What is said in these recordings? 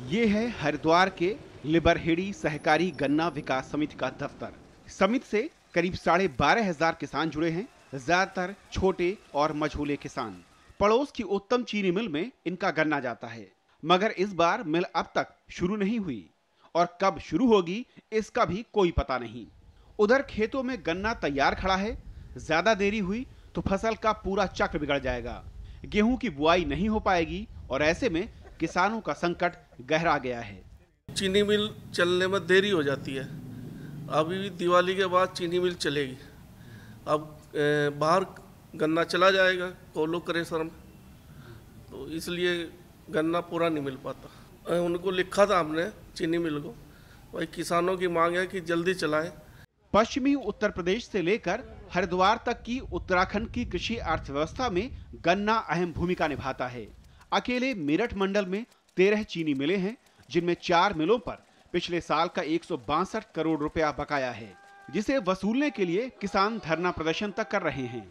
ये है हरिद्वार के लिबरहेड़ी सहकारी गन्ना विकास समिति का दफ्तर। समिति से करीब 12,500 किसान जुड़े हैं, ज्यादातर छोटे और मझोले किसान। पड़ोस की उत्तम चीनी मिल में इनका गन्ना जाता है, मगर इस बार मिल अब तक शुरू नहीं हुई और कब शुरू होगी इसका भी कोई पता नहीं। उधर खेतों में गन्ना तैयार खड़ा है, ज्यादा देरी हुई तो फसल का पूरा चक्र बिगड़ जाएगा। गेहूं की बुआई नहीं हो पाएगी और ऐसे में किसानों का संकट गहरा गया है। चीनी मिल चलने में देरी हो जाती है। अभी दिवाली के बाद चीनी मिल चलेगी। अब बाहर गन्ना चला जाएगा कोलो क्रेशर में, तो इसलिए गन्ना पूरा नहीं मिल पाता। उनको लिखा था हमने चीनी मिल को, भाई किसानों की मांग है कि जल्दी चलाएं। पश्चिमी उत्तर प्रदेश से लेकर हरिद्वार तक की उत्तराखंड की कृषि अर्थव्यवस्था में गन्ना अहम भूमिका निभाता है। अकेले मेरठ मंडल में 13 चीनी मिलें हैं, जिनमें 4 मिलों पर पिछले साल का 162 करोड़ रुपया बकाया है, जिसे वसूलने के लिए किसान धरना प्रदर्शन तक कर रहे हैं।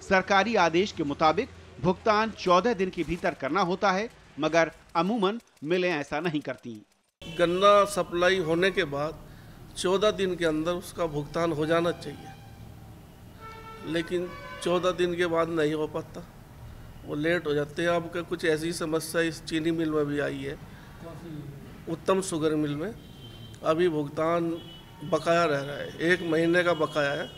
सरकारी आदेश के मुताबिक भुगतान 14 दिन के भीतर करना होता है, मगर अमूमन मिलें ऐसा नहीं करती। गन्ना सप्लाई होने के बाद 14 दिन के अंदर उसका भुगतान हो जाना चाहिए, लेकिन 14 दिन के बाद नहीं हो पाता, वो लेट हो जाते हैं। अब का कुछ ऐसी समस्या इस चीनी मिल में भी आई है, उत्तम शुगर मिल में अभी भुगतान बकाया रह रहा है, 1 महीने का बकाया है।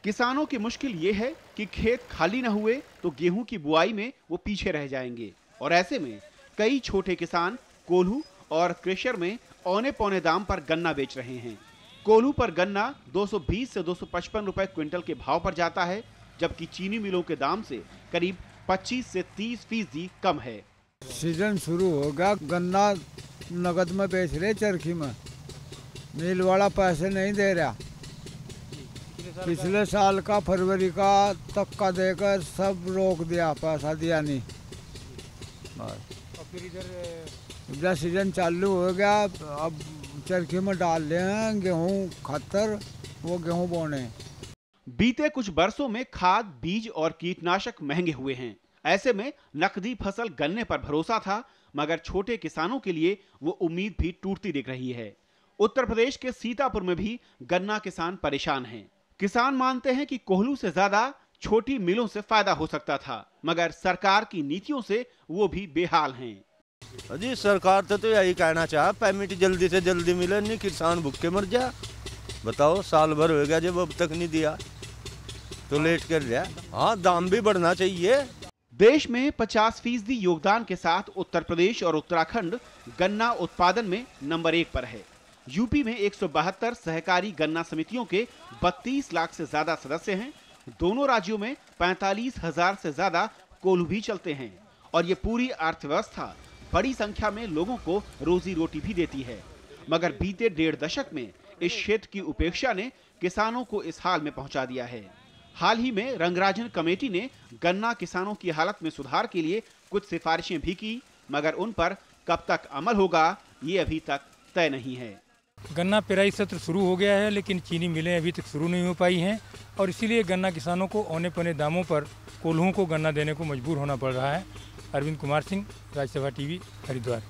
किसानों की मुश्किल ये है कि खेत खाली न हुए तो गेहूं की बुआई में वो पीछे रह जाएंगे और ऐसे में कई छोटे किसान कोल्हू और क्रेशर में औने पौने दाम पर गन्ना बेच रहे हैं। कोल्हू पर गन्ना 220 से 255 रुपए क्विंटल के भाव पर जाता है, जबकि चीनी मिलों के दाम से करीब 25 से 30% कम है। सीजन शुरू हो गया, गन्ना नगद में बेच रहे, चरखी में मिल वाला पैसे नहीं दे रहा। पिछले साल का फरवरी का तक का देकर सब रोक दिया, पैसा दिया नहीं। फिर इधर सीजन चालू हो गया, अब चरखी में डाल रहे हैं गेहूं खातर, वो गेहूं बोने। बीते कुछ बरसों में खाद, बीज और कीटनाशक महंगे हुए हैं। ऐसे में नकदी फसल गन्ने पर भरोसा था, मगर छोटे किसानों के लिए वो उम्मीद भी टूटती दिख रही है। उत्तर प्रदेश के सीतापुर में भी गन्ना किसान परेशान हैं। किसान मानते हैं कि कोल्हू से ज्यादा छोटी मिलों से फायदा हो सकता था, मगर सरकार की नीतियों से वो भी बेहाल हैं। जी सरकार तो यही कहना चाहे, पेमेंट जल्दी से जल्दी मिले, नहीं किसान भूखे मर जा। बताओ, साल भर हो गया जब अब तक नहीं दिया तो लेट कर रहा। हाँ, दाम भी बढ़ना चाहिए। देश में 50% योगदान के साथ उत्तर प्रदेश और उत्तराखंड गन्ना उत्पादन में नंबर 1 पर है। यूपी में 172 सहकारी गन्ना समितियों के 32 लाख से ज्यादा सदस्य हैं। दोनों राज्यों में 45,000 से ज्यादा कोल्हू भी चलते हैं और ये पूरी अर्थव्यवस्था बड़ी संख्या में लोगों को रोजी रोटी भी देती है। मगर बीते 1.5 दशक में इस क्षेत्र की उपेक्षा ने किसानों को इस हाल में पहुंचा दिया है। हाल ही में रंगराजन कमेटी ने गन्ना किसानों की हालत में सुधार के लिए कुछ सिफारिशें भी की, मगर उन पर कब तक अमल होगा ये अभी तक तय नहीं है। गन्ना पेराई सत्र शुरू हो गया है, लेकिन चीनी मिलें अभी तक शुरू नहीं हो पाई हैं और इसीलिए गन्ना किसानों को औने पौने दामों पर कोल्हुओं को गन्ना देने को मजबूर होना पड़ रहा है। अरविंद कुमार सिंह, राज्यसभा टीवी, हरिद्वार।